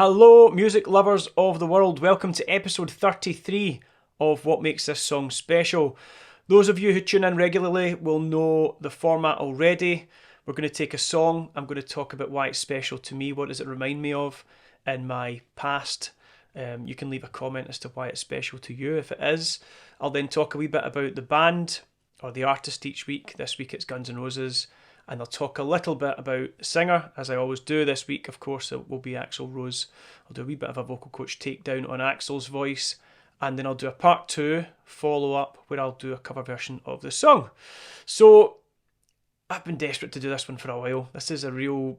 Hello, music lovers of the world. Welcome to episode 33 of What Makes This Song Special. Those of you who tune in regularly will know the format already. We're going to take a song. I'm going to talk about why it's special to me. What does it remind me of in my past? You can leave a comment as to why it's special to you if it is. I'll then talk a wee bit about the band or the artist each week. This week it's Guns N' Roses. And I'll talk a little bit about the singer, as I always do. This week, of course, it will be Axl Rose. I'll do a wee bit of a vocal coach takedown on Axl's voice. And then I'll do a part 2 follow-up where I'll do a cover version of the song. So, I've been desperate to do this one for a while. This is a real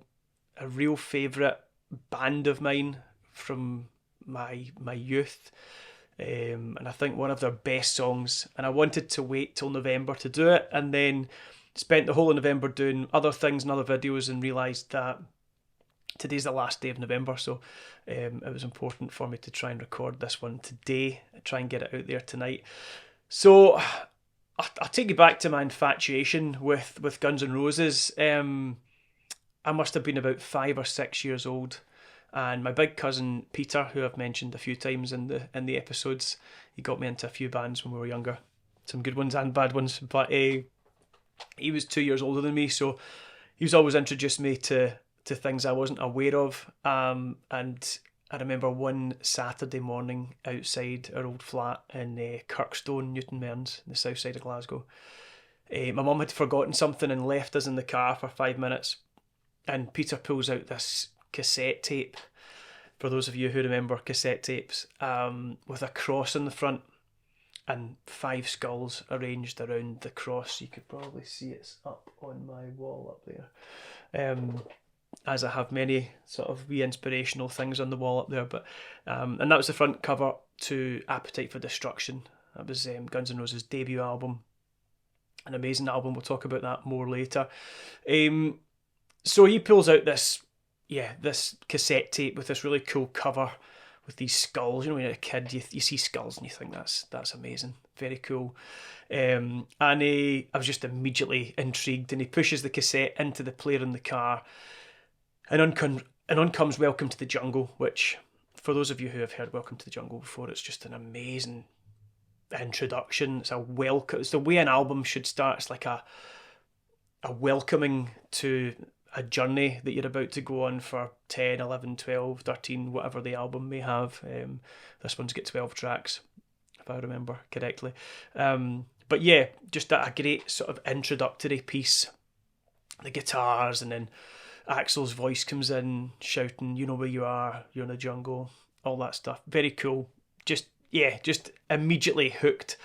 favourite band of mine from my youth. And I think one of their best songs. And I wanted to wait till November to do it. And then spent the whole of November doing other things and other videos and realised that today's the last day of November, so it was important for me to try and record this one today, try and get it out there tonight. So I'll take you back to my infatuation with Guns N' Roses. I must have been about 5 or 6 years old, and my big cousin Peter, who I've mentioned a few times in the episodes, he got me into a few bands when we were younger, some good ones and bad ones, but he was 2 years older than me, so he was always introduced me to things I wasn't aware of. And I remember one Saturday morning outside our old flat in Kirkstone, Newton Mearns, the south side of Glasgow. My mum had forgotten something and left us in the car for 5 minutes. And Peter pulls out this cassette tape, for those of you who remember cassette tapes, with a cross in the front. And 5 skulls arranged around the cross. You could probably see it's up on my wall up there. As I have many sort of wee inspirational things on the wall up there. But and that was the front cover to Appetite for Destruction. That was Guns N' Roses' debut album. An amazing album. We'll talk about that more later. So he pulls out this cassette tape with this really cool cover with these skulls. You know, when you're a kid, you see skulls and you think that's amazing, very cool. And I was just immediately intrigued, and he pushes the cassette into the player in the car, and on comes Welcome to the Jungle, which, for those of you who have heard Welcome to the Jungle before, it's just an amazing introduction. It's the way an album should start. It's like a welcoming to a journey that you're about to go on for 10, 11, 12, 13, whatever the album may have. This one's got 12 tracks, if I remember correctly. But yeah, just a great sort of introductory piece. The guitars, and then Axl's voice comes in shouting, "You know where you are, you're in the jungle," all that stuff. Very cool. Just immediately hooked,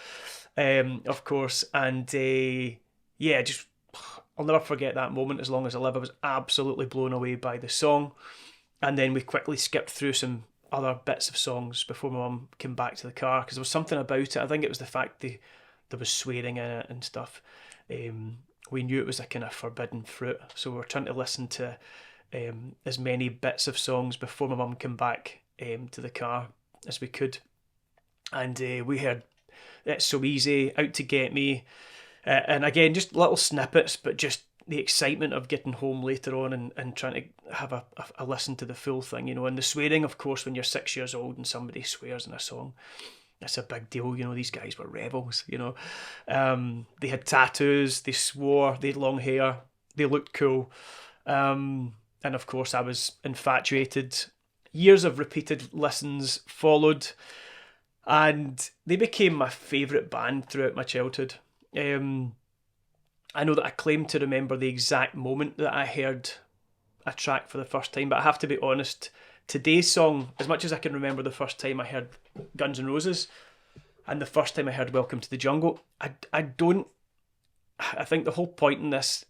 of course. And just I'll never forget that moment as long as I live. I was absolutely blown away by the song. And then we quickly skipped through some other bits of songs before my mum came back to the car, because there was something about it. I think it was the fact that there was swearing in it and stuff. We knew it was a kind of forbidden fruit, so we were trying to listen to as many bits of songs before my mum came back to the car as we could. And we heard It's So Easy, Out to Get Me, and again, just little snippets, but just the excitement of getting home later on and trying to have a listen to the full thing, you know. And the swearing, of course, when you're 6 years old and somebody swears in a song, it's a big deal, you know. These guys were rebels, you know. They had tattoos, they swore, they had long hair, they looked cool. And of course, I was infatuated. Years of repeated listens followed, and they became my favourite band throughout my childhood. I know that I claim to remember the exact moment that I heard a track for the first time, but I have to be honest, today's song, as much as I can remember the first time I heard Guns N' Roses and the first time I heard Welcome to the Jungle, I think the whole point in this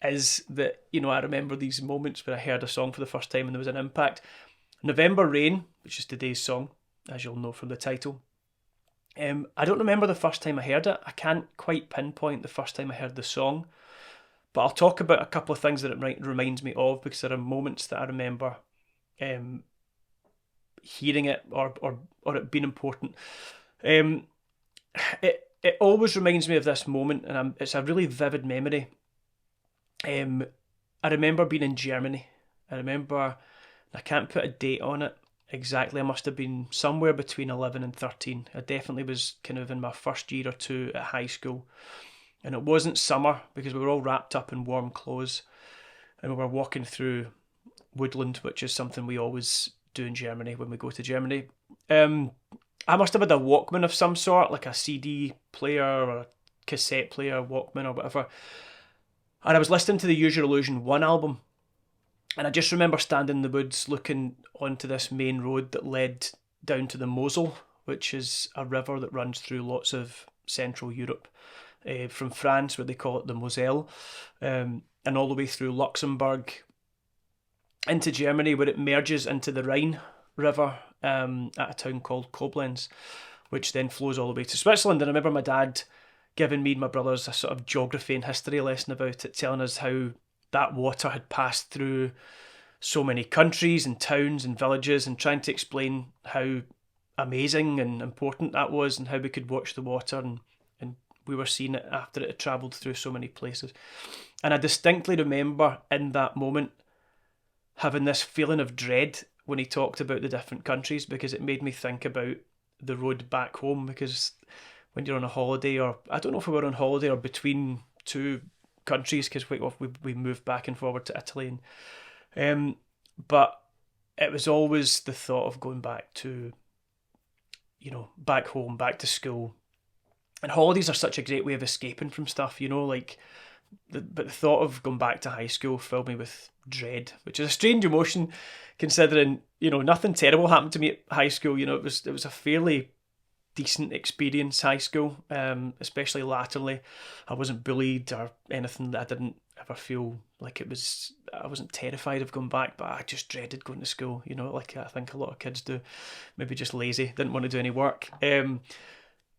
is that, you know, I remember these moments where I heard a song for the first time and there was an impact. November Rain, which is today's song, as you'll know from the title, I don't remember the first time I heard it. I can't quite pinpoint the first time I heard the song, but I'll talk about a couple of things that it reminds me of, because there are moments that I remember hearing it or it being important. It always reminds me of this moment, and it's a really vivid memory. I remember being in Germany. I remember I can't put a date on it exactly. I must have been somewhere between 11 and 13. I definitely was kind of in my first year or two at high school. And it wasn't summer because we were all wrapped up in warm clothes. And we were walking through woodland, which is something we always do in Germany when we go to Germany. I must have had a Walkman of some sort, like a CD player or a cassette player, Walkman or whatever. And I was listening to the Use Your Illusion 1 album. And I just remember standing in the woods looking onto this main road that led down to the Mosel, which is a river that runs through lots of Central Europe, from France, where they call it the Moselle, and all the way through Luxembourg into Germany, where it merges into the Rhine River at a town called Koblenz, which then flows all the way to Switzerland. And I remember my dad giving me and my brothers a sort of geography and history lesson about it, telling us how that water had passed through so many countries and towns and villages, and trying to explain how amazing and important that was, and how we could watch the water, and we were seeing it after it had travelled through so many places. And I distinctly remember in that moment having this feeling of dread when he talked about the different countries, because it made me think about the road back home. Because when you're on a holiday, or I don't know if we were on holiday or between two countries, because we moved back and forward to Italy, and but it was always the thought of going back to, back home, back to school. And holidays are such a great way of escaping from stuff, but the thought of going back to high school filled me with dread, which is a strange emotion, considering nothing terrible happened to me at high school. It was a fairly decent experience, high school, especially latterly. I wasn't bullied or anything. That I didn't ever feel like it was. I wasn't terrified of going back, but I just dreaded going to school. Like I think a lot of kids do, maybe just lazy, didn't want to do any work.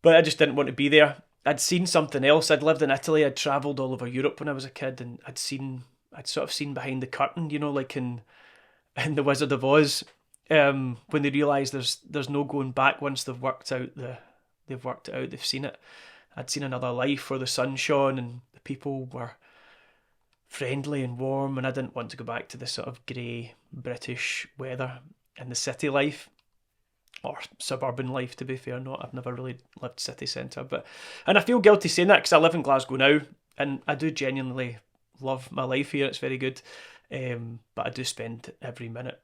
But I just didn't want to be there. I'd seen something else. I'd lived in Italy. I'd travelled all over Europe when I was a kid, and I'd sort of seen behind the curtain, like in The Wizard of Oz, when they realise there's no going back once they've worked it out, they've seen it. I'd seen another life where the sun shone and the people were friendly and warm, and I didn't want to go back to the sort of grey British weather and the city life. Or suburban life, to be fair. I've never really lived city centre, and I feel guilty saying that because I live in Glasgow now, and I do genuinely love my life here. It's very good, but I do spend every minute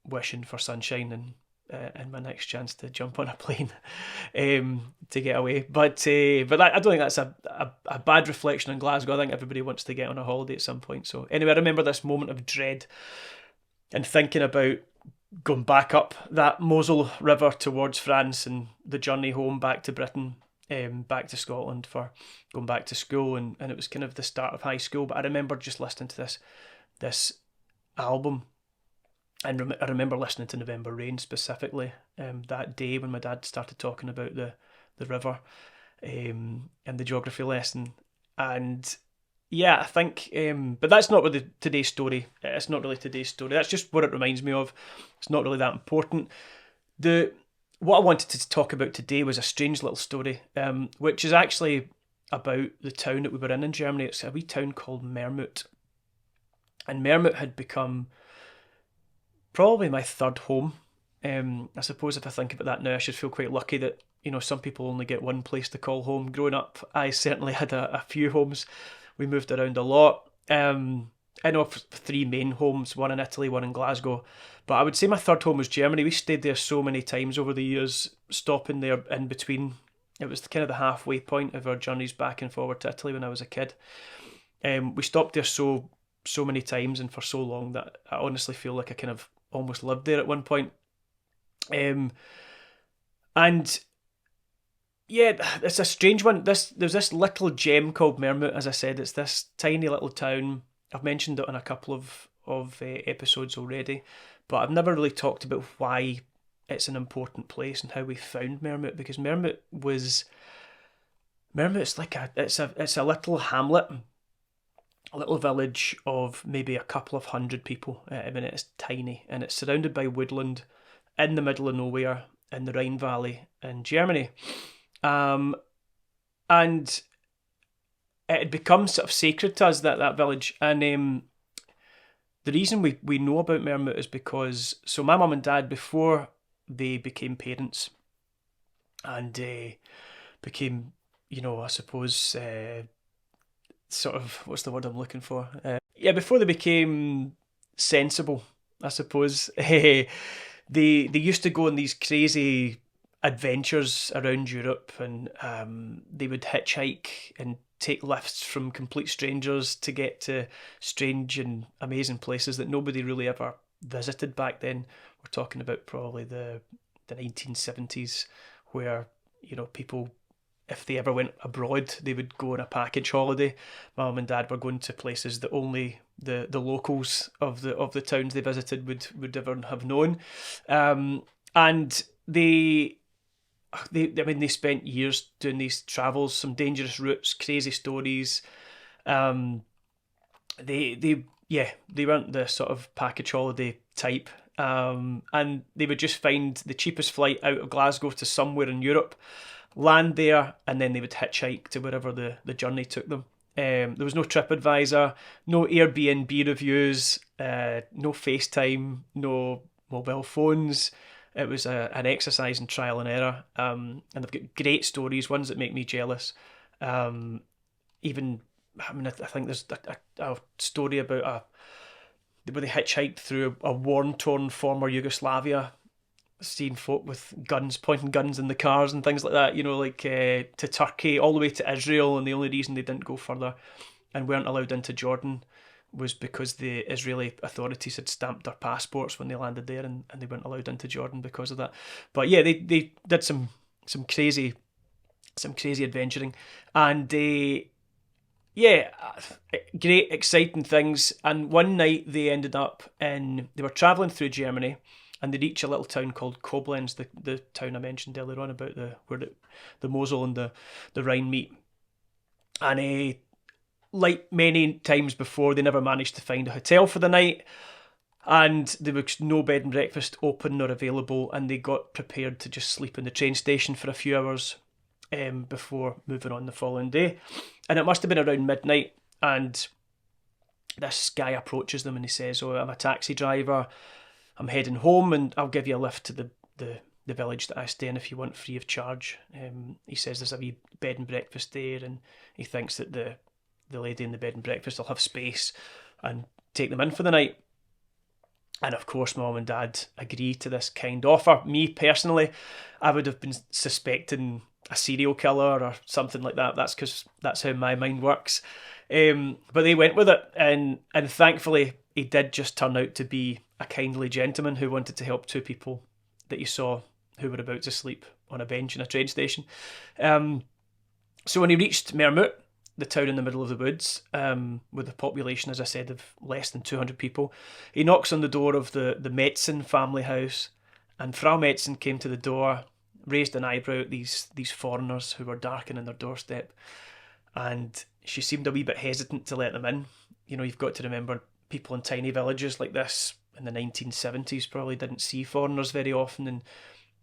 wishing for sunshine and my next chance to jump on a plane to get away. But I don't think that's a bad reflection on Glasgow. I think everybody wants to get on a holiday at some point. So anyway, I remember this moment of dread and thinking about going back up that Mosel River towards France, and the journey home back to Britain, back to Scotland for going back to school, and it was kind of the start of high school. But I remember just listening to this album, and I remember listening to November Rain specifically that day when my dad started talking about the river and the geography lesson. And yeah, I think, but that's not really today's story. It's not really today's story. That's just what it reminds me of. It's not really that important. What I wanted to talk about today was a strange little story, which is actually about the town that we were in Germany. It's a wee town called Mermut. And Mermut had become probably my third home. I suppose if I think about that now, I should feel quite lucky that, some people only get one place to call home. Growing up, I certainly had a few homes. We moved around a lot. I know of 3 main homes, one in Italy, one in Glasgow. But I would say my third home was Germany. We stayed there so many times over the years, stopping there in between. It was kind of the halfway point of our journeys back and forward to Italy when I was a kid. We stopped there so many times and for so long that I honestly feel like I kind of almost lived there at one point. And yeah, it's a strange one. There's this little gem called Mermut, as I said. It's this tiny little town. I've mentioned it on a couple of episodes already, but I've never really talked about why it's an important place and how we found Mermut, because Mermut's like it's a little hamlet, a little village of maybe a couple of hundred people. I mean, it's tiny, and it's surrounded by woodland in the middle of nowhere in the Rhine Valley in Germany. And it had become sort of sacred to us, that village. And the reason we know about Mermut is because, so my mum and dad, before they became parents and became, I suppose, sort of, what's the word I'm looking for? Before they became sensible, I suppose, they used to go on these crazy adventures around Europe, and they would hitchhike and take lifts from complete strangers to get to strange and amazing places that nobody really ever visited back then. We're talking about probably the 1970s, where people, if they ever went abroad, they would go on a package holiday. My mum and dad were going to places that only the locals of the towns they visited would ever have known, and they spent years doing these travels, some dangerous routes, crazy stories. They weren't the sort of package holiday type, and they would just find the cheapest flight out of Glasgow to somewhere in Europe, land there, and then they would hitchhike to wherever the journey took them. There was no TripAdvisor, no Airbnb reviews, no FaceTime, no mobile phones. It was an exercise in trial and error, and they've got great stories, ones that make me jealous. I think there's a story about where they hitchhiked through a war-torn former Yugoslavia, seeing folk with guns, pointing guns in the cars and things like that, to Turkey, all the way to Israel, and the only reason they didn't go further and weren't allowed into Jordan was because the Israeli authorities had stamped their passports when they landed there, and they weren't allowed into Jordan because of that. But yeah, they did some crazy adventuring, and great, exciting things. And one night they were travelling through Germany, and they reach a little town called Koblenz, the town I mentioned earlier on about where the Mosel and the Rhine meet. And like many times before, they never managed to find a hotel for the night, and there was no bed and breakfast open or available, and they got prepared to just sleep in the train station for a few hours before moving on the following day. And it must have been around midnight, and this guy approaches them and he says, "Oh, I'm a taxi driver. I'm heading home, and I'll give you a lift to the village that I stay in if you want, free of charge." He says there's a wee bed and breakfast there, and he thinks that the lady in the bed and breakfast will have space and take them in for the night. And of course, my mum and dad agree to this kind offer. Me personally, I would have been suspecting a serial killer or something like that. That's because that's how my mind works. But they went with it, and thankfully he did just turn out to be a kindly gentleman who wanted to help two people that he saw who were about to sleep on a bench in a train station. So when he reached Mermut, the town in the middle of the woods, with a population, as I said, of less than 200 people, he knocks on the door of the Metzen family house, and Frau Metzen came to the door, raised an eyebrow at these foreigners who were darkening their doorstep, and she seemed a wee bit hesitant to let them in. You've got to remember, people in tiny villages like this in the 1970s probably didn't see foreigners very often, and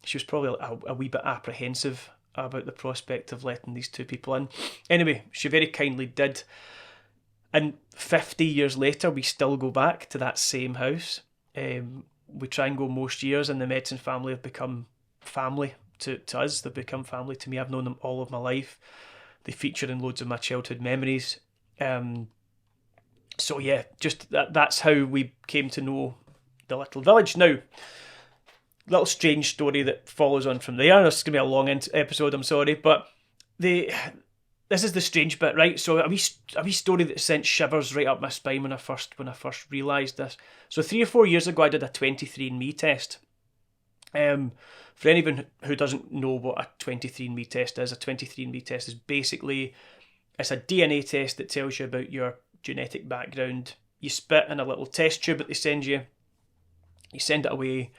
she was probably a wee bit apprehensive about the prospect of letting these two people in. Anyway, she very kindly did. And 50 years later, we still go back to that same house. We try and go most years, and the Metzen family have become family to us. They've become family to me. I've known them all of my life. They feature in loads of my childhood memories. So yeah, just that's how we came to know the little village. Now, little strange story that follows on from there. This is going to be a long episode, I'm sorry, but this is the strange bit, right? So a wee story that sent shivers right up my spine when I first realised this. So 3 or 4 years ago, I did a 23andMe test. For anyone who doesn't know what a 23andMe test is, a 23andMe test is basically, it's a DNA test that tells you about your genetic background. You spit in a little test tube that they send you. You send it away.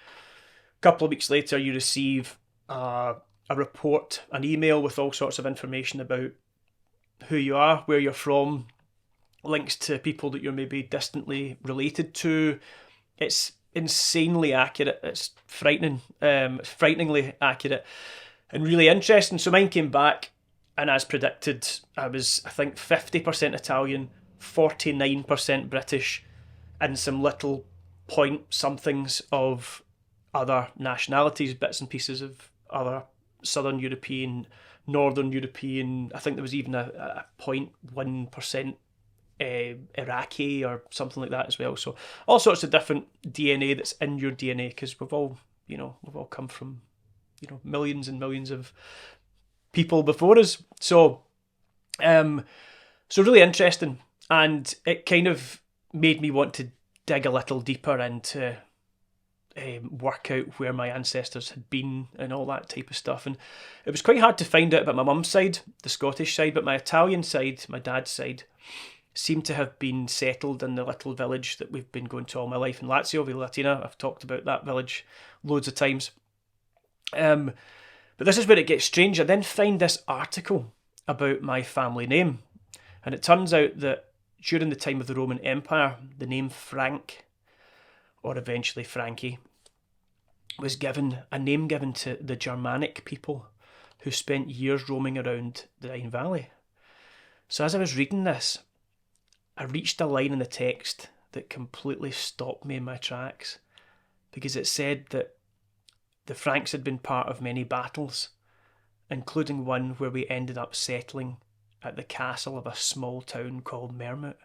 Couple of weeks later, you receive a report, an email with all sorts of information about who you are, where you're from, links to people that you're maybe distantly related to. It's insanely accurate. It's frightening. It's frighteningly accurate and really interesting. So mine came back, and as predicted, I was, I think, 50% Italian, 49% British, and some little point somethings of other nationalities, bits and pieces of other Southern European, Northern European. I think there was even a 0.1% Iraqi or something like that as well. So all sorts of different DNA that's in your DNA, because we've all come from millions and millions of people before us. So really interesting, and it kind of made me want to dig a little deeper into work out where my ancestors had been and all that type of stuff. And it was quite hard to find out about my mum's side, the Scottish side, but my Italian side, my dad's side, seemed to have been settled in the little village that we've been going to all my life in Lazio, Villa Latina. I've talked about that village loads of times. But this is where it gets strange. I then find this article about my family name, and it turns out that during the time of the Roman Empire, the name Frank, or eventually Frankie, was a name given to the Germanic people who spent years roaming around the Rhine Valley. So as I was reading this, I reached a line in the text that completely stopped me in my tracks, because it said that the Franks had been part of many battles, including one where we ended up settling at the castle of a small town called Mermut.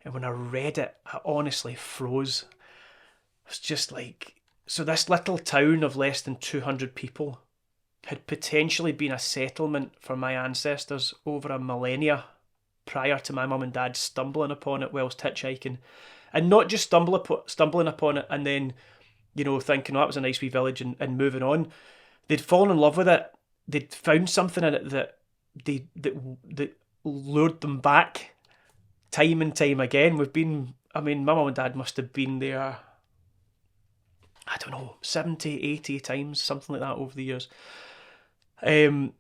And when I read it, I honestly froze. I was just like, so this little town of less than 200 people had potentially been a settlement for my ancestors over a millennia prior to my mum and dad stumbling upon it whilst hitchhiking. And not just stumbling upon it and then, thinking, oh, that was a nice wee village and moving on. They'd fallen in love with it. They'd found something in it that lured them back time and time again. My mum and dad must have been there, I don't know, 70, 80 times, something like that over the years. And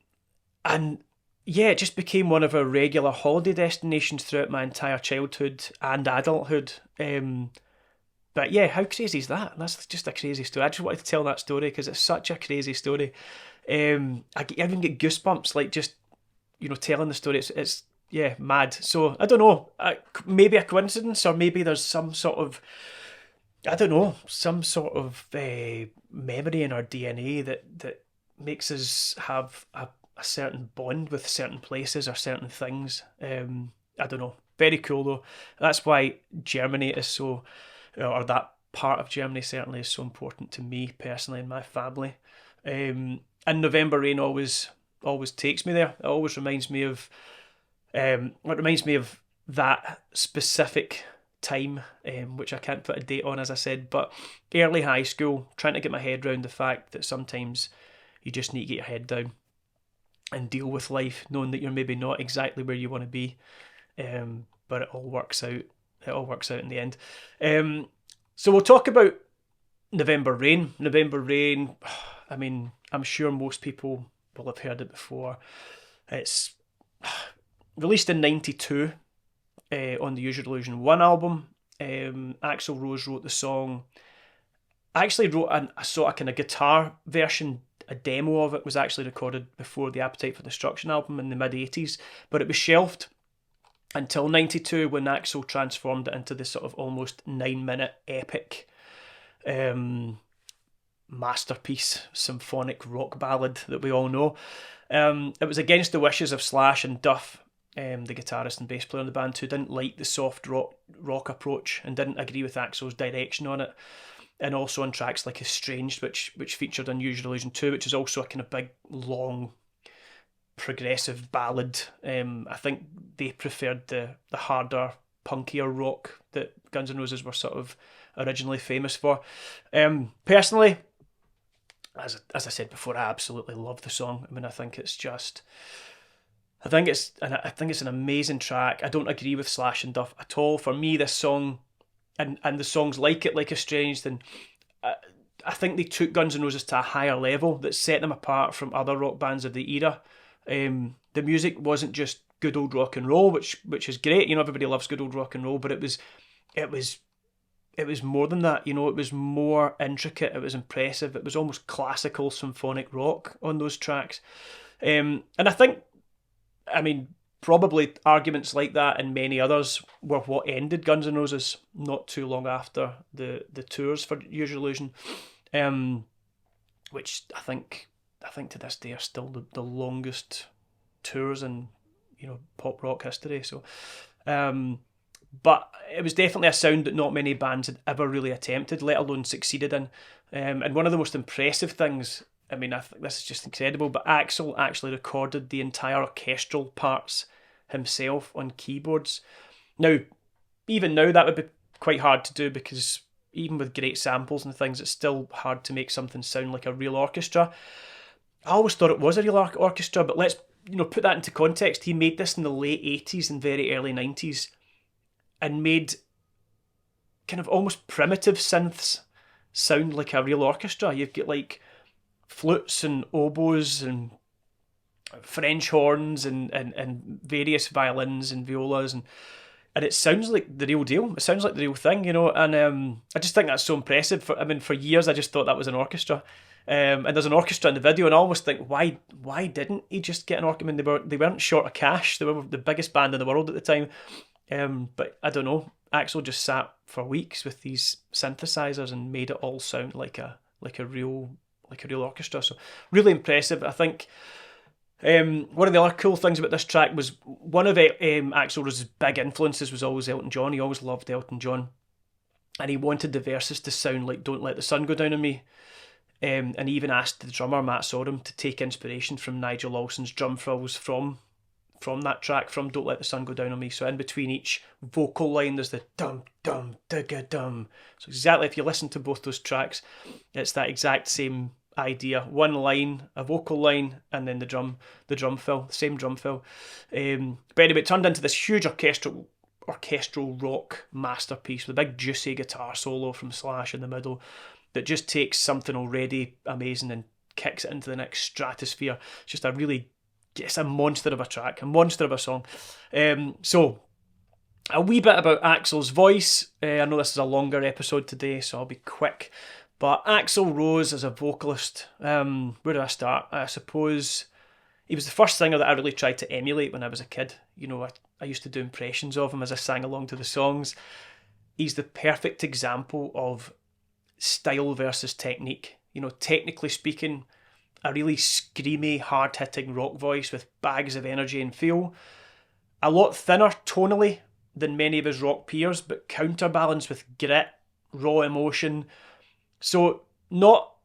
yeah, it just became one of our regular holiday destinations throughout my entire childhood and adulthood. But yeah, how crazy is that? That's just a crazy story. I just wanted to tell that story because it's such a crazy story. I even get goosebumps, like just, telling the story. It's yeah, mad. So I don't know, maybe a coincidence, or maybe there's some sort of, memory in our DNA that makes us have a certain bond with certain places or certain things. I don't know. Very cool though. That's why Germany is so, or that part of Germany certainly is so important to me personally and my family. And November rain always takes me there. It always reminds me of, that specific time, which I can't put a date on, as I said, but early high school, trying to get my head around the fact that sometimes you just need to get your head down and deal with life, knowing that you're maybe not exactly where you want to be, but it all works out. It all works out in the end. So we'll talk about November Rain. November Rain, I mean, I'm sure most people will have heard it before. It's released in 92 on the Use Your Illusion 1 album. Axl Rose wrote the song. I actually wrote a sort of kind of guitar version. A demo of it was actually recorded before the Appetite for Destruction album in the mid-80s, but it was shelved until 92 when Axl transformed it into this sort of almost 9-minute epic masterpiece symphonic rock ballad that we all know. It was against the wishes of Slash and Duff, the guitarist and bass player in the band, who didn't like the soft rock approach and didn't agree with Axl's direction on it. And also on tracks like Estranged, which featured on Use Your Illusion 2, which is also a kind of big, long, progressive ballad. I think they preferred the harder, punkier rock that Guns N' Roses were sort of originally famous for. Personally, as I said before, I absolutely love the song. I mean, I think it's an amazing track. I don't agree with Slash and Duff at all. For me, this song, and the songs like it, like Estranged, and I think they took Guns N' Roses to a higher level that set them apart from other rock bands of the era. The music wasn't just good old rock and roll, which is great. Everybody loves good old rock and roll, but it was more than that. It was more intricate. It was impressive. It was almost classical symphonic rock on those tracks. And I think, probably arguments like that and many others were what ended Guns N' Roses not too long after the tours for Use Your Illusion, which I think to this day are still the longest tours in pop rock history. So, but it was definitely a sound that not many bands had ever really attempted, let alone succeeded in. And one of the most impressive things, I mean, I think this is just incredible, but Axl actually recorded the entire orchestral parts himself on keyboards. Now, even now, that would be quite hard to do, because even with great samples and things, it's still hard to make something sound like a real orchestra. I always thought it was a real orchestra, but let's put that into context. He made this in the late 80s and very early 90s and made kind of almost primitive synths sound like a real orchestra. You've got like flutes and oboes and French horns and various violins and violas, and it sounds like the real deal. It sounds like the real thing, and I just think that's so impressive. For years I just thought that was an orchestra. And there's an orchestra in the video, and I almost think, why didn't he just get an orchestra? I mean, they weren't short of cash. They were the biggest band in the world at the time. But I don't know. Axl just sat for weeks with these synthesizers and made it all sound like a real orchestra. So really impressive. I think one of the other cool things about this track was one of Axl Rose's big influences was always Elton John. He always loved Elton John, and he wanted the verses to sound like "Don't Let the Sun Go Down on Me." And he even asked the drummer Matt Sorum to take inspiration from Nigel Lawson's drum fills from that track, from "Don't Let the Sun Go Down on Me." So in between each vocal line, there's the dum dum digga dum. So exactly, if you listen to both those tracks, it's that exact same idea. One line, a vocal line, and then the drum fill, the same drum fill. But anyway, it turned into this huge orchestral rock masterpiece with a big juicy guitar solo from Slash in the middle that just takes something already amazing and kicks it into the next stratosphere. It's just it's a monster of a track, a monster of a song. So a wee bit about Axl's voice. I know this is a longer episode today, so I'll be quick. But Axl Rose as a vocalist, where do I start? I suppose he was the first singer that I really tried to emulate when I was a kid. I used to do impressions of him as I sang along to the songs. He's the perfect example of style versus technique. Technically speaking, a really screamy, hard-hitting rock voice with bags of energy and feel. A lot thinner tonally than many of his rock peers, but counterbalanced with grit, raw emotion. So not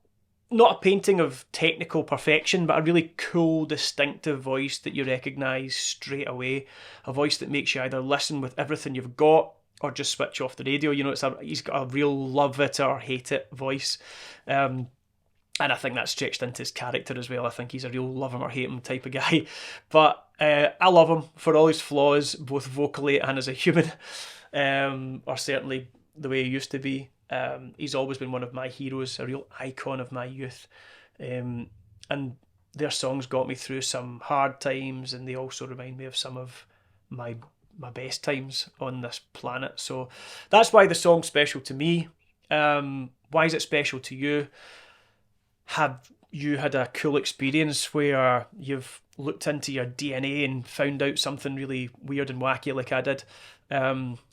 a painting of technical perfection, but a really cool, distinctive voice that you recognise straight away. A voice that makes you either listen with everything you've got or just switch off the radio. He's got a real love it or hate it voice. And I think that's stretched into his character as well. I think he's a real love him or hate him type of guy. But I love him for all his flaws, both vocally and as a human, or certainly the way he used to be. He's always been one of my heroes, a real icon of my youth. And their songs got me through some hard times, and they also remind me of some of my best times on this planet. So that's why the song's special to me. Why is it special to you? Have you had a cool experience where you've looked into your DNA and found out something really weird and wacky like I did?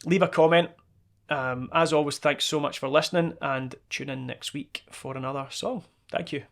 Leave a comment. As always, thanks so much for listening, and tune in next week for another song. Thank you.